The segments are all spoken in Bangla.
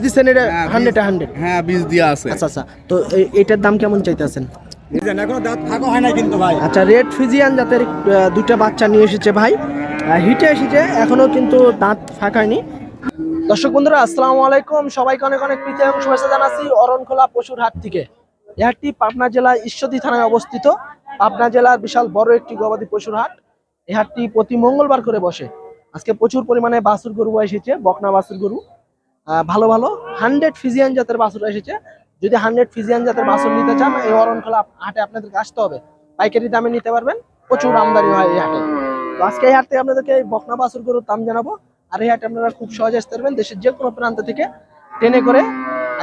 দিচ্ছেন এটা 100 হ্যাঁ বীজ দেওয়া আছে। আচ্ছা আচ্ছা, তো এটার দাম কেমন চাইতেছেন? এখনো দাঁত ফাঁকা হয় না কিন্তু ভাই। আচ্ছা, রেড ফ্রিজিয়ান জাতের দুইটা বাচ্চা নিয়ে এসেছে ভাই, হিটে এসেছে, এখনো কিন্তু দাঁত ফাঁকায়নি। দর্শক বন্ধুরা আসসালামু আলাইকুম, সবাইকে অনেক অনেক প্রীতি এবং শুভেচ্ছা জানাচ্ছি অরণখোলা পশুর হাট থেকে। এই হাটটি পাবনা জেলার ঈশ্বরদী থানায় অবস্থিত। পাবনা জেলার বিশাল বড় একটি গবাদি পশুর হাট। এই হাটটি প্রতি মঙ্গলবার করে বসে। আজকে প্রচুর পরিমাণে বাছুর গরু এসেছে, বকনা বাছুর গরু, ভালো ভালো 100 ফিজিয়ান জাতের বাছুর এসেছে। যদি 100 ফিজিয়ান জাতের বাছুর নিতে চান এই অরণখোলা হাটে আপনাদেরকে আসতে হবে, পাইকারি দামে নিতে পারবেন, প্রচুর আমদানি হয় এই হাটে। তো আজকে এই হাট থেকে আপনাদেরকে এই বকনা বাছুর গরুর দাম জানাবো। আর এই হাটে আপনারা খুব সহজে আসতে পারবেন, দেশের যে কোনো প্রান্ত থেকে ট্রেনে করে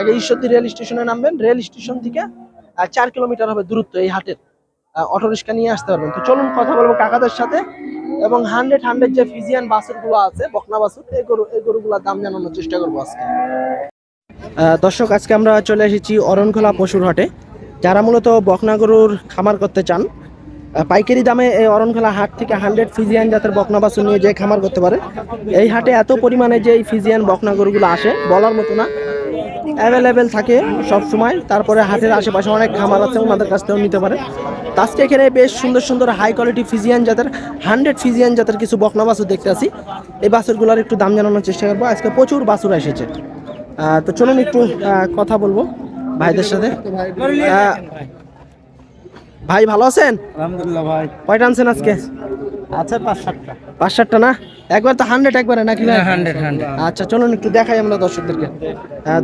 আগে ঈশ্বরদী রেল স্টেশনে নামবেন, রেল স্টেশন থেকে 4 কিলোমিটার হবে দূরত্ব এই হাটের, অটো রিক্সা নিয়ে আসতে পারবেন। তো চলুন কথা বলবো কাকাদের সাথে, এবং 100 যে ফিজিয়ান বাছুর গুলো আছে, বকনা বাছুর, এই গরুগুলোর দাম জানানোর চেষ্টা করবো আজকে। দর্শক, আজকে আমরা চলে এসেছি অরণখোলা পশুর হাটে। যারা মূলত বকনা গরুর খামার করতে চান, পাইকারি দামে এই অরণখোলা হাট থেকে 100 ফিজিয়ান জাতের বকনা বাছুর নিয়ে যে খামার করতে পারে। এই হাটে এত পরিমাণে যে এই ফিজিয়ান বকনা গরুগুলো আসে বলার মতো না, অ্যাভেলেবেল থাকে সব সময়। তারপরে হাটের আশেপাশে অনেক খামার আছে, ওনাদের কাছ থেকেও নিতে পারে। আজকে এখানে বেশ সুন্দর সুন্দর হাই কোয়ালিটি ফিজিয়ান জাতের 100 ফিজিয়ান জাতের কিছু বকনা বাছুর দেখতে আসি। এই বাছুরগুলোর একটু দাম জানানোর চেষ্টা করবো। আজকে প্রচুর বাছুর এসেছে, তো চলুন একটু কথা বলবো ভাইদের সাথে। ভাই ভালো আছেন? আলহামদুলিল্লাহ ভাই। কয়টা আনছেন আজকে? আচ্ছা 5-7টা। 5-7টা না? একবার তো 100 একবারে নাকি ভাই? 100। আচ্ছা চলুন একটু দেখাই আমরা দর্শকদেরকে।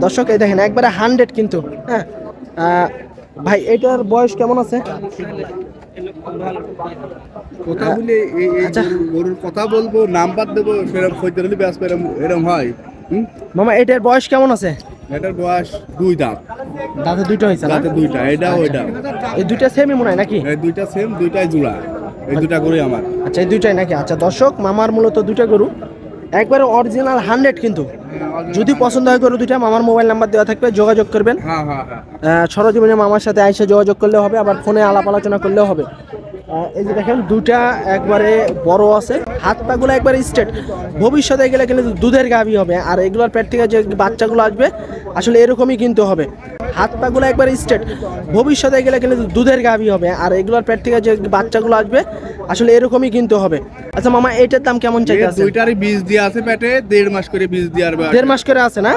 দর্শক এই দেখেন একবারে 100 কিন্তু। হ্যাঁ ভাই, এটার বয়স কেমন আছে? কথা বলে আচ্ছা গরুর কথা বলবো, নাম্বার দেবো, সেরকম খদ্দের হলে ব্যস্ত এরকম হয়। মামা, এটার বয়স কেমন আছে? এটার বয়স 2 দাঁত। দাঁতে দুইটা হয়েছে না? দাঁতে 2টা, এটা ওইটা। এই দুইটা সেমই মনে হয় নাকি? এই 2টা সেম, 2টাই জোড়া। এই 2টা গরুই আমার। আচ্ছা, এই দুইটাই নাকি? আচ্ছা দর্শক, মামার মূলত দুইটা গরু, একবারে অরিজিনাল 100 কিন্তু। যদি পছন্দ হয় গরু দুইটা, মামার মোবাইল নাম্বার দেওয়া থাকবে, যোগাযোগ করবেন। হ্যাঁ হ্যাঁ হ্যাঁ। সরজমিনে মামার সাথে আইসা যোগাযোগ করলেও হবে, আবার ফোনে আলাপ আলোচনা করলেও হবে। এই যে দেখেন দুইটা একবারে বড় আছে, হাত পাগুলো একবারে স্ট্রেট। ভবিষ্যতে গেলে কিন্তু দুধের গাভী হবে, আর এগুলোর পেট থেকে যে বাচ্চাগুলো আসবে আসলে এরকমই কিন্তু হবে। হাত পাগুলো একবারে স্ট্রেট, ভবিষ্যতে গেলে কিন্তু দুধের গাভী হবে, আর এগুলোর পেট থেকে যে বাচ্চাগুলো আসবে আসলে এরকমই কিন্তু হবে। আচ্ছা মামা, এটার দাম কেমন চাইতেছে? দুইটারই বীজ দিয়ে আছে পেটে, 1.5 মাস করে বীজ দেওয়ার। 1.5 মাস করে আছে না?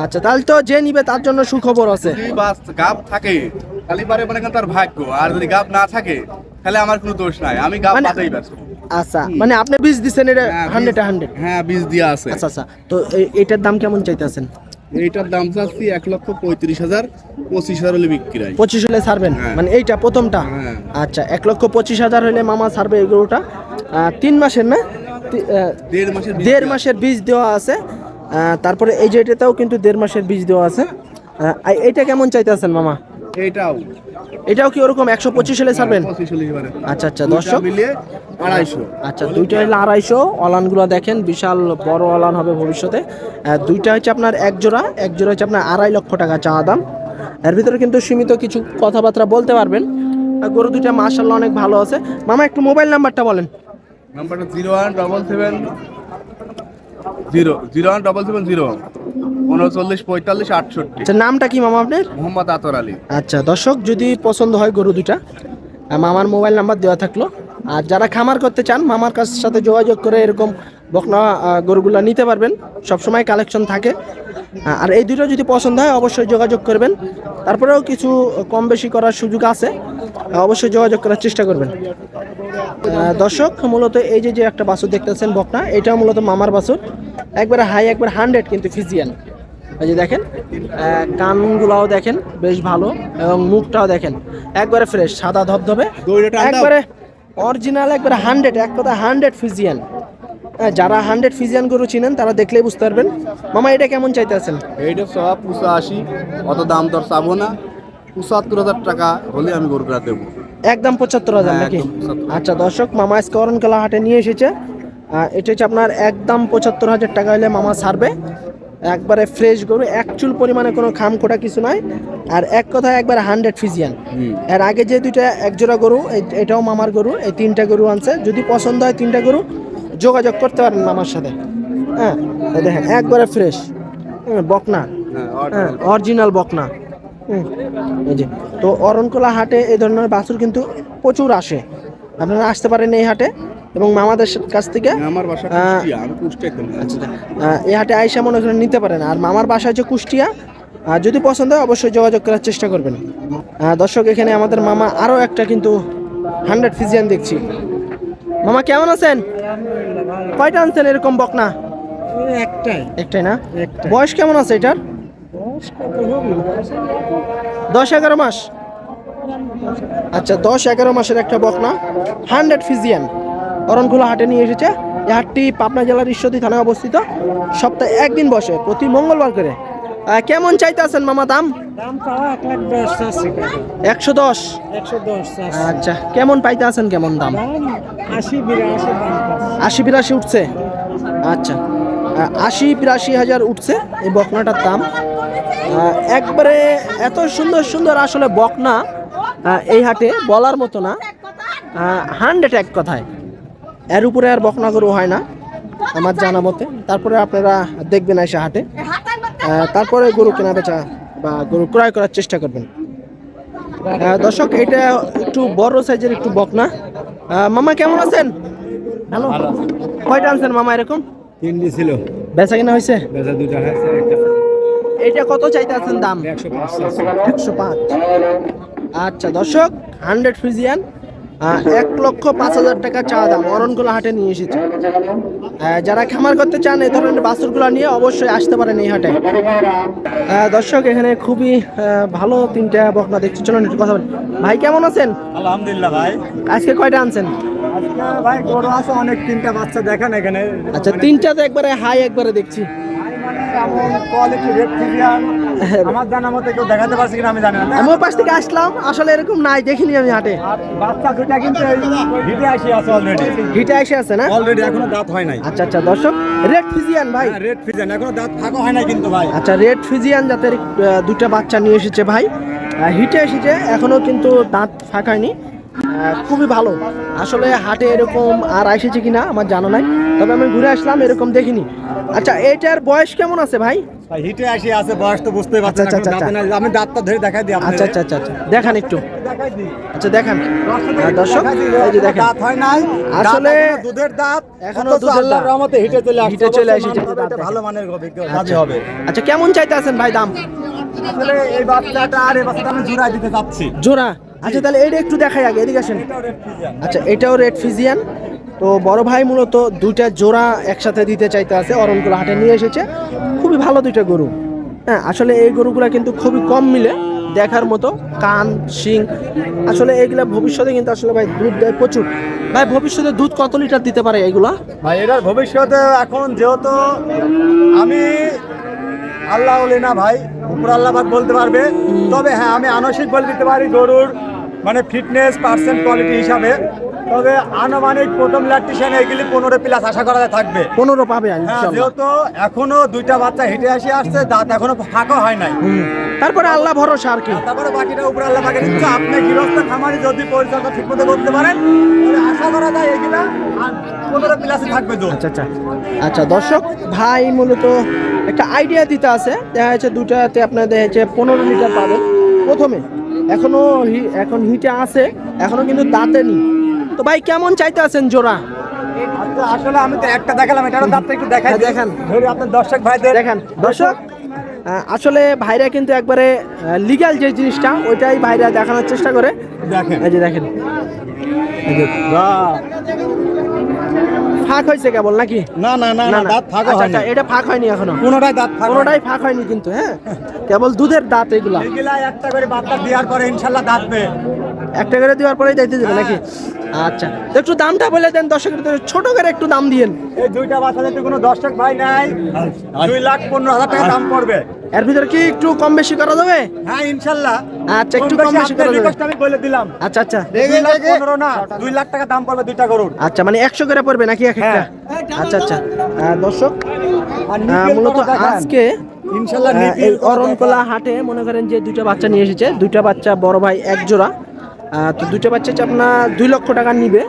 আচ্ছা, তাহলে তো যে নিবে তার জন্য সুখবর আছে। যদি গাব থাকে তাহলে পারে মানে তার ভাগ্য, আর যদি গাব না থাকে তাহলে আমার কোনো দোষ নাই, আমি গাব পাতেই ব্যস্ত। আচ্ছা, মানে আপনি বীজ দিচ্ছেন এটা 100? হ্যাঁ বীজ দেওয়া আছে। আচ্ছা আচ্ছা, তো এটার দাম কেমন চাইতেছেন? এইটার দাম চাচ্ছি 1,35,000, 25,000 হলে বিক্রি হয়। 25 হলে ছাড়বেন? হ্যাঁ। মানে এইটা প্রথমটা? হ্যাঁ। আচ্ছা, 1,25,000 হলে মামা ছাড়বে এই গরুটা। 3 মাসের না? 1.5 মাসের বীজ 1.5 মাসের বীজ দেওয়া আছে। তারপরে এই যে এটাতেও কিন্তু 1.5 মাসের বীজ দেওয়া আছে। এইটা কেমন চাইতেছেন মামা? এটাও কি ওরকম 125 হলে ছাড়বেন? 25 হলে এবারে। আচ্ছা আচ্ছা দর্শক, মিলিয়ে 250। আচ্ছা দুইটা হলে 250। অলানগুলো দেখেন বিশাল বড় অলান হবে ভবিষ্যতে। দুইটা হচ্ছে আপনার এক জোড়া হচ্ছে আপনার 2.5 লক্ষ টাকা চাওয়া দাম। এর ভিতরে কিন্তু সীমিত কিছু কথাবার্তা বলতে পারবেন। গরু দুইটা মাশাআল্লাহ অনেক ভালো আছে। মামা একটু মোবাইল নাম্বারটা বলেন। নাম্বারটা 01770 01770 39 45 68। আচ্ছা, নামটা কি মামা আপনার? মোহাম্মদ আতর আলী। আচ্ছা দর্শক, যদি পছন্দ হয় গরু দুইটা, মামার মোবাইল নাম্বার দেওয়া থাকলো। আর যারা খামার করতে চান মামার কাছ সাথে যোগাযোগ করে এরকম বকনা গরুগুলো নিতে পারবেন, সবসময় কালেকশন থাকে। আর এই দুটো যদি পছন্দ হয় অবশ্যই যোগাযোগ করবেন। তারপরেও কিছু কম বেশি করার সুযোগ আছে, অবশ্যই যোগাযোগ করার চেষ্টা করবেন। দর্শক, মূলত এই যে একটা বাছুর দেখতেছেন বকনা, এটাও মূলত মামার বাছুর, একবারে হাই, একবার 100 কিন্তু ফিজিয়ান। এই যে দেখেন, কানগুলাও দেখেন বেশ ভালো, এবং মুখটাও দেখেন একবারে ফ্রেশ, সাদা ধবধবে, একবারে অরিজিনাল, একবারে 100, এক কথা 100 ফিজিয়ান। যারা 100 ফিজিয়ান গরু চিনেন তারা দেখলেই বুঝতে পারবেন। মামা এটা কেমন চাইতেছেন? এইটা সব 85, অত দাম দর চাবো না। 75,000 টাকা হলে আমি গরুটা দেবো। একদম 75,000 নাকি? আচ্ছা দর্শক, মামা আজকে অরণখোলা হাটে নিয়ে এসেছে। এটা হচ্ছে আপনার একদম 75,000 টাকা হলে মামা ছাড়বে। একবারে ফ্রেশ গরু, একচুল পরিমাণে কোনো খামখোটা কিছু নাই, আর এক কথায় একবারে 100 ফিজিয়ান। এর আগে যে দুইটা একজোড়া গরু, এটাও মামার গরু, এই 3টা গরু আনছে। যদি পছন্দ হয় 3টা গরু যোগাযোগ করতে পারেন মামার সাথে। হ্যাঁ দেখেন একবারে ফ্রেশ বকনা, হ্যাঁ, অরিজিনাল বকনা। এই যে তো অরণকোলা হাটে এই ধরনের বাছুর কিন্তু প্রচুর আসে, আপনারা আসতে পারেন এই হাটে এবং মামাদের কাছ থেকে। আমার বাসা কুষ্টিয়া, আমি কুষ্টিয়াতে না। আচ্ছা এই হাটে আইসা মনে করেন নিতে পারেন। আর মামার বাসা হচ্ছে কুষ্টিয়া, যদি পছন্দ হয় অবশ্যই যোগাযোগ করার চেষ্টা করবেন। দর্শক এখানে আমাদের মামা আরও একটা কিন্তু 100 ফিজিয়ান দেখছি। মামা কেমন আছেন? কয়টা আনছেন এরকম বকনা? একটাই না? বয়স কেমন আছে এটার? 10-11 মাস। আচ্ছা 10-11 মাসের একটা বকনা 100 ফিজিয়ান অরণখোলা হাটে নিয়ে এসেছে। এই হাটটি পাবনা জেলার ঈশ্বরদী থানায় অবস্থিত, সপ্তাহে একদিন বসে প্রতি মঙ্গলবার করে। কেমন চাইতে আছেন মামা দাম? 110। আচ্ছা কেমন পাইতে আছেন, কেমন দাম? 80-82 উঠছে। আচ্ছা 80-82 হাজার উঠছে এই বকনাটার দাম। একবারে এত সুন্দর সুন্দর আসলে বকনা এই হাটে বলার মতো না। 100 এক কথায়, এর উপরে আর বকনা গরু হয় না আমার জানা মতে। তারপরে আপনারা দেখবেন এসে হাটে, তারপরে গরু কেনা বেচা বা গরু ক্রয় করার চেষ্টা করবেন। দর্শক এটা একটু বড় সাইজের একটু বকনা। মামা কেমন আছেন? হ্যালো, কয়টা আনছেন মামা এরকম? 3টি ছিল, বেচা কিনা হয়েছে? বেচা 2টা হয়েছে, একটা এটা কত চাইতে আছেন দাম? 105। আচ্ছা দর্শক 100 ফিজিয়ান 1,05,000 টাকা চা দাম অরণখোলা হাটে নিয়ে এসেছে। যারা খামার করতে চান এই ধরনের বাছুরগুলো নিয়ে অবশ্যই আসতে পারেন এই হাটে। দর্শক এখানে খুবই ভালো 3টা বকনা দেখছি, চলুন একটু কথা বলি। ভাই কেমন আছেন? আলহামদুলিল্লাহ ভাই। আজকে কয়টা আনছেন? আজকে ভাই গরু আছে অনেক, 3টা বাচ্চা দেখেন এখানে। আচ্ছা 3টা তো একবারে হাই একবারে দেখছি। এমন কোয়ালিটি রেড ফিজিয়ান আমার জানা মতে কেউ দেখাতে পারছে কিনা আমি জানি না। আমি ওই পাশ থেকে আসলাম, আসলে এরকম নাই, দেখিনি আমি হাটে। আর বাচ্চা 2টা কিন্তু হিটে আসি আছে অলরেডি, হিটে এসে আছে না? অলরেডি এখনো দাঁত হয় নাই। আচ্ছা দর্শক রেড ফিজিয়ান ভাই, রেড ফিজিয়ান এখনো দাঁত ফাঁকা হয় নাই কিন্তু ভাই। আচ্ছা রেড ফিজিয়ান জাতের 2টা বাচ্চা নিয়ে এসেছে ভাই, হিটে এসেছে, এখনো কিন্তু দাঁত ফাঁকায়নি। খুবই ভালো আসলে হাটে এরকম আর এসেছে কিনা আমার জানা নাই, তবে আমি ঘুরে আসলাম এরকম দেখিনি। আচ্ছা এটার বয়স কেমন আছে ভাই? ভাই হিটে আসি আছে, বয়স তো বুঝতেই পারছেন। আচ্ছা, এখন দাঁতে নাই, আমি দাঁতটা ধরে দেখাই দিই আপনাদের। আচ্ছা দেখান একটু। দেখাই দিই। আচ্ছা দেখান দর্শক, এই যে দেখেন দাঁত হয় নাই আসলে দুধের দাঁত, এখনো অথচ দুধের আল্লাহর দাঁত। রহমতে হিটে চলে আসছে, হিটে চলে এসেছে। এটা ভালো মানের গাভী হবে। আচ্ছা কেমন চাইতে আছেন ভাই দাম? আসলে এই বাচ্চাটা আর এই বাচ্চাটা আমি জোড়া দিতে যাচ্ছি। জোড়া? আচ্ছা তাহলে এটা একটু দেখাই আগে, এদিকে আসেন। এটাও রেড ফিজিয়ান। আচ্ছা এটাও রেড ফিজিয়ান। তো বড় ভাই মূলত 2টা জোড়া একসাথে দিতে চাইতে আছে, অরণখোলা হাটে নিয়ে এসেছে। খুবই ভালো 2টা গরু। হ্যাঁ আসলে এই গরুগুলা কিন্তু খুবই কম মিলে দেখার মতো, কান শিং আসলে এইগুলা ভবিষ্যতে কিন্তু আসলে ভাই দুধ দেয় প্রচুর। ভাই ভবিষ্যতে দুধ কত লিটার দিতে পারে এগুলা? ভাই এটার ভবিষ্যতে এখন যেহেতু আমি আল্লাহ বলি না ভাই, উপর আল্লাহ পাক বলতে পারবে। তবে হ্যাঁ আমি আনুষিক বলে দিতে পারি গরুর মানে ফিটনেস পার্সেন্ট কোয়ালিটি হিসাবে। তবে আনুমানিক প্রথম ল্যাকটেশনে এগুলি 15+ আশা করা থাকবে। 15 পাবে হ্যাঁ, ইনশাআল্লাহ। যেহেতু এখনো 2টা বাচ্চা হিটে আসছে, দাঁত এখনো ফাঁকা হয় নাই। তারপরে আল্লাহ ভরসা আর কি। তারপরে বাকিটা উপর আল্লাহ পাকের ইচ্ছা। আপনি গৃহস্থ খামারি যদি পরিচর্যা ঠিক মতো করতে পারেন তাহলে আশা করা যায় এগুলা 15+ থাকবে দুধ। আচ্ছা দর্শক ভাই মূলত একটা আইডিয়া দিতে আছে, দেখা যাচ্ছে 2টাতে আপনার দেখা যাচ্ছে 15 লিটার পাবেন প্রথমে। এখন হিটে আছে, এখনো কিন্তু দাঁতে নি। তো ভাই কেমন চাইতে আছেন জোড়া? আচ্ছা আসলে আমি তো একটা দেখালাম, এটারও দাঁতটা একটু দেখাই দিই। দেখান। ধরি আপনার দর্শক ভাইদের দেখেন দর্শক, আসলে ভাইরা কিন্তু একবারে লিগ্যাল যে জিনিসটা ওইটাই ভাইরা দেখানোর চেষ্টা করে। দেখেন। এই যে দেখেন, এই যে ফাঁক হয়েছে কেবল নাকি? না না না না দাঁত ফাঁকা হয় না, এটা ফাঁক হয়নি এখনো, কোনোটাই দাঁত ফাঁকা কোনোটাই ফাঁক হয়নি কিন্তু। হ্যাঁ কেবল দুধের দাঁত এগুলা। এগুলা একটা করে বাচ্চা দেওয়ার পরে ইনশাআল্লাহ দাঁত পেয়ে একটা করে দেওয়ার পরেই দাইতে দেবে নাকি? আচ্ছা তো একটু দামটা বলে দেন দর্শকের, ছোট করে একটু দাম দিয়েন। এই 2টা বাচ্চা যদি কোনো দর্শক ভাই নাই 2,15,000 টাকা দাম পড়বে। এর ভিতরে কি একটু কম বেশি করা যাবে? হ্যাঁ ইনশাআল্লাহ। আচ্ছা একটু কম বেশি করা যাবে। আমি বলে দিলাম। আচ্ছা 2,15,000 না 2 লাখ টাকা দাম পড়বে 2টা গরুর। আচ্ছা মানে 100 করে পড়বে নাকি এক একটা? আচ্ছা দর্শক মূলত আজকে ইনশাআল্লাহ এই অরণখোলা হাটে মনে করেন যে 2টা বাচ্চা নিয়ে এসেছে, 2টা বাচ্চা বড় ভাই এক জোড়া। তো 2টা বাচ্চা হচ্ছে আপনার 2 লক্ষ টাকা নিবে।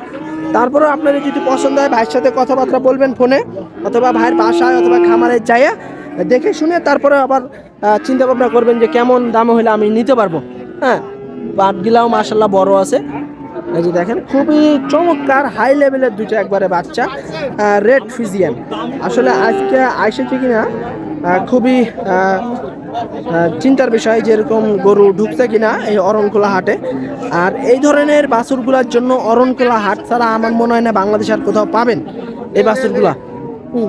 তারপরেও আপনাদের যদি পছন্দ হয় ভাইয়ের সাথে কথাবার্তা বলবেন ফোনে, অথবা ভাইয়ের বাসায় অথবা খামারে যাইয়া দেখে শুনে তারপরে আবার চিন্তা ভাবনা করবেন যে কেমন দাম হলে আমি নিতে পারবো। হ্যাঁ, বাটগুলাও মাশাল্লাহ বড় আছে। এই যে দেখেন খুবই চমৎকার হাই লেভেলের দুইটা একবারে বাচ্চা রেড ফিজিয়ান। আসলে আজকে আইসেছে কিনা খুবই চিন্তার বিষয়, যেরকম গরু ঢুকছে কিনা এই অরণখোলা হাটে। আর এই ধরনের বাছুরগুলার জন্য অরণখোলা হাট ছাড়া আমার মনে হয় না বাংলাদেশ আর কোথাও পাবেন এই বাছুরগুলা।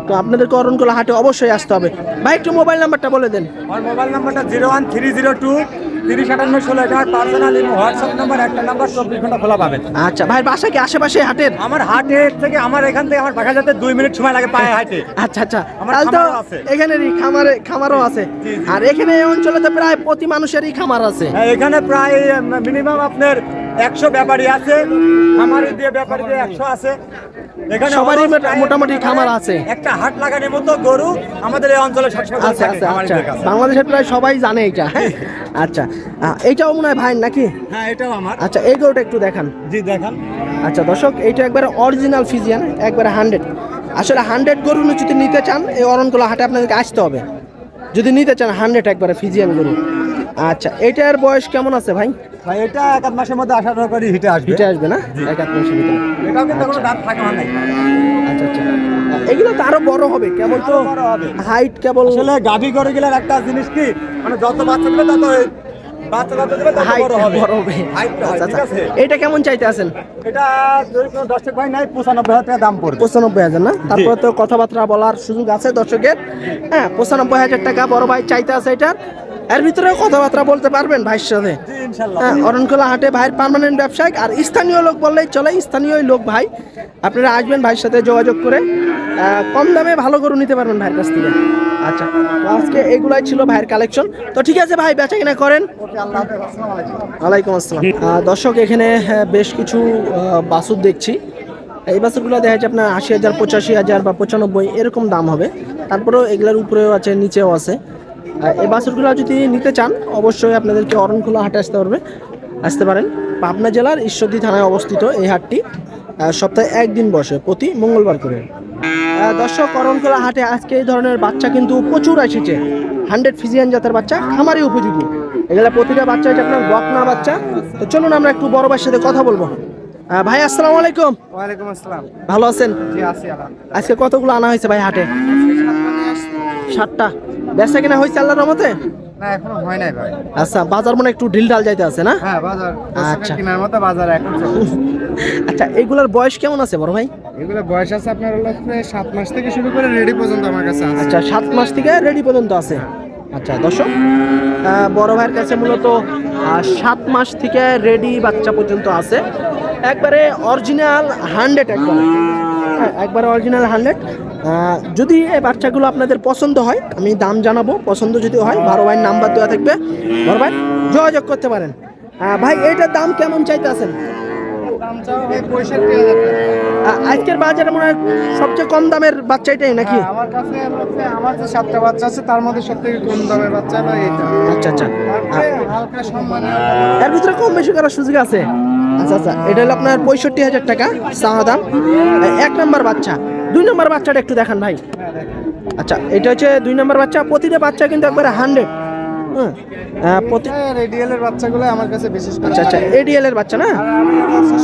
তো আপনাদেরকে অরণখোলা হাটে অবশ্যই আসতে হবে। ভাই একটু মোবাইল নাম্বারটা বলে দেন। আমার মোবাইল নাম্বারটা 01302 305816। এটা আমার পার্সোনাল হোয়াটসঅ্যাপ নাম্বার, একটা নাম্বার 24 ঘন্টা খোলা পাবেন। আচ্ছা ভাই, বাসা কি আশেপাশে হাটের? আমার হাটের থেকে আমার এখান থেকে আমার বাসা যেতে 2 মিনিট সময় লাগে পায়ে হাঁটে। আচ্ছা আচ্ছা, আমার তাহলে তো খামারও আছে। এখানেরই খামারও আছে। জি, জি। আর এখানে এই অঞ্চলে তো প্রায় প্রতি মানুষেরই খামার আছে। হ্যাঁ, এখানে প্রায় মিনিমাম আপনার 100 ব্যাপারী আছে, খামারি দিয়ে ব্যাপারী দিয়ে 100 আছে। এখানে সবারই almost প্রায় মোটামুটি খামার আছে। একটা হাট লাগানোর মতো গরু আমাদের এই অঞ্চলে সবসময় আচ্ছা থাকে আচ্ছা আচ্ছা, খামারিদের কাছে। বাংলাদেশের প্রায় সবাই জানে এটা। হ্যাঁ আচ্ছা, এইটাও মনে হয় ভাই নাকি? হ্যাঁ, এটাও আমার। আচ্ছা, এই গরুটা একটু দেখান। জি দেখান। আচ্ছা দর্শক, এইটা একবারে অরিজিনাল ফিজিয়ান, একবারে 100। আসলে 100 গরু যদি নিতে চান এই অরণখোলা হাটে আপনাদেরকে আসতে হবে, যদি নিতে চান 100 একবারে ফিজিয়ান গরু। আচ্ছা, এটার বয়স কেমন আছে ভাই? ভাই এটা 1 মাসের মধ্যে আশা করি হিটে আসবে। হিটে আসবে না? 1 মাসের ভিতরে। এটাও কিন্তু কোনো দাঁত থাকে না। আচ্ছা আচ্ছা, এগুলো তো আরো বড় হবে কেবল, তো বড় হবে। হাইট কেবল। আসলে গাভী গরু গেলার একটা জিনিস কি, মানে যত বাচ্চা দেবে তত বাচ্চা যত দেবে তত হাইট বড় হবে। বড় হবে। হাইটটা হয়, আচ্ছা ঠিক আচ্ছা, আছে? এটা কেমন চাইতে আছেন? এটা যদি কোনো দর্শক ভাই নাই 95,000 টাকা দাম পড়বে। 95,000 না? তারপরে তো কথাবার্তা বলার সুযোগ আছে দর্শকের। হ্যাঁ, 95,000 টাকা বড় ভাই চাইতে আছে এটার। এর ভিতরে কথাবার্তা বলতে পারবেন ভাইয়ের সাথে। জি ইনশাআল্লাহ। হ্যাঁ, অরণখোলা হাটে ভাইয়ের পার্মানেন্ট ব্যবসায়িক আর স্থানীয় লোক বললেই চলে, স্থানীয় লোক ভাই। আপনারা আসবেন ভাইয়ের সাথে যোগাযোগ করে কম দামে ভালো গরু নিতে পারবেন ভাইয়ের কাছ থেকে। আচ্ছা, তো আজকে এগুলাই ছিল ভাইয়ের কালেকশন। তো ঠিক আছে ভাই, বেচা কিনা করেন। ওকে, আল্লাহ হাফেজ। আসসালামু আলাইকুম। ওয়ালাইকুম আসসালাম। দর্শক, এখানে বেশ কিছু বাছুর দেখছি। এই বাছুরগুলো দেখা যাচ্ছে আপনার 80,000, 85,000 বা 95 এরকম দাম হবে। তারপরেও এগুলোর উপরেও আছে, নিচেও আছে। এই বাছুরগুলো যদি নিতে চান অবশ্যই আপনাদেরকে অরণখোলা হাটে আসতে পারেন। পাবনা জেলার ঈশ্বরদী থানায় অবস্থিত এই হাটটি। সপ্তাহে একদিন বসে, প্রতি মঙ্গলবার করে। দর্শক, অরণখোলা হাটে আজকে এই ধরনের বাচ্চা কিন্তু প্রচুর এসেছে। 100 ফিজিয়ান জাতের বাচ্চা, খামারি উপযোগী। এগুলো প্রতিটা বাচ্চা হচ্ছে আপনার বকনা বাচ্চা। তো চলুন আমরা একটু বড় ভাইয়ের সাথে কথা বলবো। ভাই আসসালামু আলাইকুম। ওয়ালাইকুম আসসালাম। ভালো আছেন? জি আছি আলহামদুলিল্লাহ। আজকে কতগুলো আনা হয়েছে ভাই হাটে? 7টা। বেচা কিনা হয়েছে আল্লাহর রহমতে? না, এখনো হয় নাই ভাই। আচ্ছা, বাজার মনে একটু ঢিল ঢাল যাইতে আছে না? হ্যাঁ, বাজার আচ্ছা। কেনার মতো বাজার এখন চলছে। আচ্ছা, এইগুলোর বয়স কেমন আছে বড় ভাই? এগুলো বয়স আছে আপনার হলো 7 মাস থেকে শুরু করে রেডি পর্যন্ত আমার কাছে আছে। আচ্ছা, 7 মাস থেকে রেডি পর্যন্ত আছে। আচ্ছা দর্শক, বড় ভাইয়ের কাছে মূলত 7 মাস থেকে রেডি বাচ্চা পর্যন্ত আছে। একবারে অরিজিনাল 100 একবারে। হ্যাঁ, একবারে অরিজিনাল 100। যদি এই বাচ্চাগুলো আপনাদের পছন্দ হয় আমি দাম জানাবো। পছন্দ যদি হয় বড় ভাইয়ের নাম্বার দেওয়া থাকবে, বড় ভাই যোগাযোগ করতে পারেন। ভাই এইটার দাম কেমন চাইতে আছেন? দাম চাও ভাই 65,000 টাকা। আজকের বাজারে মনে হয় সবচেয়ে কম দামের বাচ্চা এটাই নাকি? আমার কাছে আমার যে 7টা বাচ্চা আছে তার মধ্যে সবথেকে কম দামের বাচ্চা হলো এটা। আচ্ছা আচ্ছা, তারপরে হালকা সম্মানীয় এর ভিতরে কম বেশি করার সুযোগ আছে। আচ্ছা আচ্ছা, এটা হলো আপনার 65,000 টাকা চাওয়া দাম। 1 নম্বর বাচ্চা। 2 নম্বর বাচ্চাটা একটু দেখান ভাই। আচ্ছা, এটা হচ্ছে 2 নম্বর বাচ্চা। প্রতিটা বাচ্চা কিন্তু একবারে 100। প্রতি রেডিয়ালের বাচ্চাগুলো আমার কাছে বিশেষ করে। আচ্ছা আচ্ছা, এডিএল এর বাচ্চা না?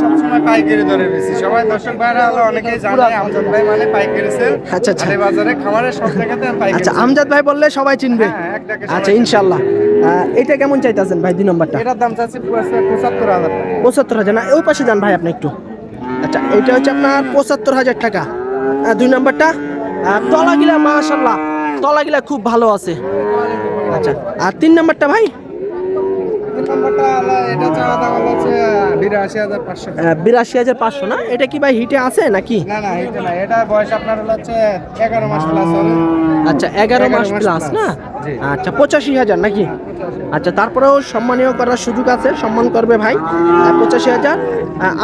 সবসময় পাইকারি দরে বেশি। সবাই দর্শক ভাইরা হলো অনেকেই জানে আমজাদ ভাই মানে পাইকারি সেল। আচ্ছা আচ্ছা আরে বাজারে খামারের সব জায়গাতে পাইকারি। আচ্ছা, আমজাদ ভাই বললে সবাই চিনবে। হ্যাঁ, এক ডাকে সবাই আচ্ছা চিনবে। ইনশাআল্লাহ। এটা কেমন চাইতেছেন ভাই 2 নম্বরটা? এটার দাম চাচ্ছি 75,000 টাকা। 75,000 না? ওই পাশে যান ভাই আপনি একটু। আচ্ছা, এটা হচ্ছে আপনার 75,000 টাকা 2 নম্বরটা। তলাগিলা মাশাআল্লাহ, তলাগিলা খুব ভালো আছে। আচ্ছা, আর 3 নম্বরটা ভাই? তিন নম্বরটা হলো এটা চাওয়া দাম হচ্ছে 82,500 টাকা। 82,500 না? এটা কি ভাই হিটে আছে নাকি? না না, এটা না, এটা বয়স আপনার হচ্ছে 11 মাস প্লাস হবে। আচ্ছা, 11 মাস 11 মাস প্লাস না? জি। আচ্ছা, 85,000 নাকি? আচ্ছা, তারপরেও সম্মানীয় করার সুযোগ আছে, সম্মান করবে ভাই। 85,000।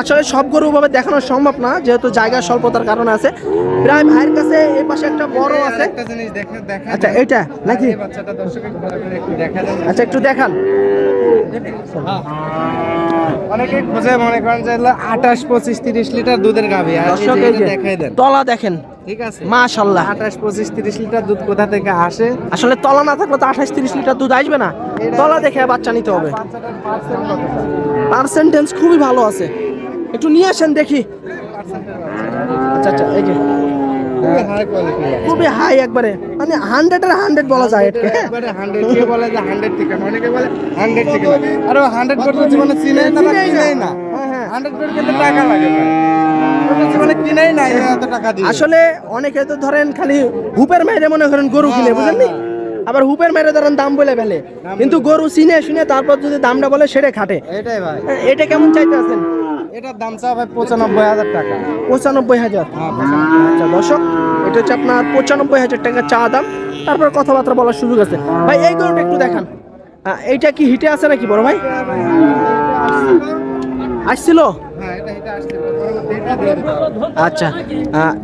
আসলে সব গরু ভাবে দেখানো সম্ভব না, যেহেতু জায়গা স্বল্পতার কারণে আছে। প্রায় ভাইয়ের কাছে এই পাশে একটা বড় আছে। একটা জিনিস দেখা আচ্ছা, এটা নাকি? এই বাচ্চাটা দর্শককে ভালো করে একটু দেখা দেন। আচ্ছা, একটু দেখান। অনেকে খোঁজে মনে করেন যে 28, 25, 30 লিটার দুধের গাভী। আর এই দর্শক যে এই এটা যে দেখাই দেন, তলা দেখেন, ঠিক আছে? মাশাআল্লাহ। 28, 25, 30 লিটার দুধ কোথা থেকে আসে? আসলে তলা না থাকলে তো 28-30 লিটার দুধ আসবে না, তলা দেখে বাচ্চা নিতে হবে। বাচ্চাটার পার্সেন্ট কতটা? পার্সেন্টেজ খুবই ভালো আছে, একটু নিয়ে আসেন দেখি। আচ্ছা আচ্ছা, এই যে খুবই হাই কোয়ালিটি, খুবই হাই একবারে, মানে 100-এর 100 বলা যায় এটাকে। একবারে 100। কে বলে যে 100 থেকে, অনেকে বলে 100 থেকে, আরে 100 করতে জীবনে চিনেই না, কিনেই না। হ্যাঁ হ্যাঁ। 100 করে কিন্তু টাকা লাগে ভাই, ওটা জীবনে কিনেই না এত টাকা দিয়ে। আসলে অনেকে তো ধরেন খালি হুপের মেরে মনে করেন গরু কিনে, বুঝেননি? আবার হুপের মেরে ধরেন দাম বলে ফেলে, কিন্তু গরু চিনে শুনে তারপর যদি দামটা বলে সেটা খাটে। এটাই ভাই, এটা কেমন চাইতে আছেন? এটার দাম চা ভাই 95,000 টাকা। 95,000। হ্যাঁ, আচ্ছা দর্শক, এটা হচ্ছে আপনার 95,000 টাকা চা দাম, তারপর কথাবার্তা বলার সুযোগ আছে। ভাই এই গরুটা একটু দেখান, এইটা কি হিটে আছে নাকি বড় ভাই? আসছিল? হ্যাঁ, এটা আসছে, এটা দিয়ে দিতে হবে। আচ্ছা,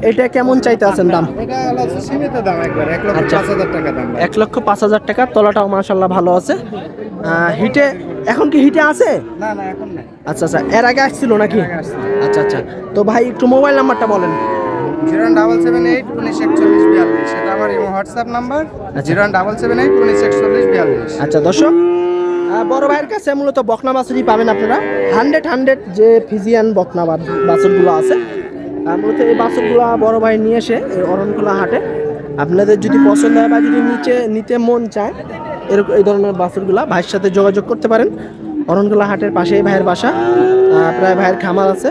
এটা কেমন চাইতে আছেন দাম? এটা হলো সীমিত দাম, একবার 1,05,000 টাকা দাম ভাই। 1,05,000 টাকা। তলাটাও মাশাআল্লাহ ভালো আছে। হিটে এখন কি হিটে আছে? না না, এখন নাই। আচ্ছা আচ্ছা, এর আগে আসছিল নাকি? আগে আসছিল। আচ্ছা আচ্ছা, তো ভাই একটু মোবাইল নাম্বারটা বলেন। 01778 1941 42, এটা আমার ইমো হোয়াটসঅ্যাপ নাম্বার। 01778 1941 42। আচ্ছা দর্শক, বড় ভাইয়ের কাছে মূলত বকনা বাছুরই পাবেন আপনারা। 100 যে ফিজিয়ান বকনা বাছুরগুলো আছে, মূলত এই বাছুরগুলো বড় ভাই নিয়ে এসে এই অরণখোলা হাটে আপনাদের যদি পছন্দ হয় বা যদি নিতে মন চায়, এরকম এই ধরনের বাছুরগুলো ভাইয়ের সাথে যোগাযোগ করতে পারেন। অরণখোলা হাটের পাশেই ভাইয়ের বাসা, প্রায় ভাইয়ের খামার আছে।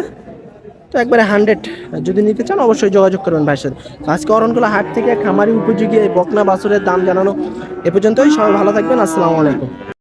তো একবারে 100 যদি নিতে চান অবশ্যই যোগাযোগ করবেন ভাইয়ের সাথে। আজকে অরণখোলা হাট থেকে খামারি উপযোগী এই বকনা বাছুরের দাম জানানো এ পর্যন্তই। সবাই ভালো থাকবেন, আসসালামু আলাইকুম।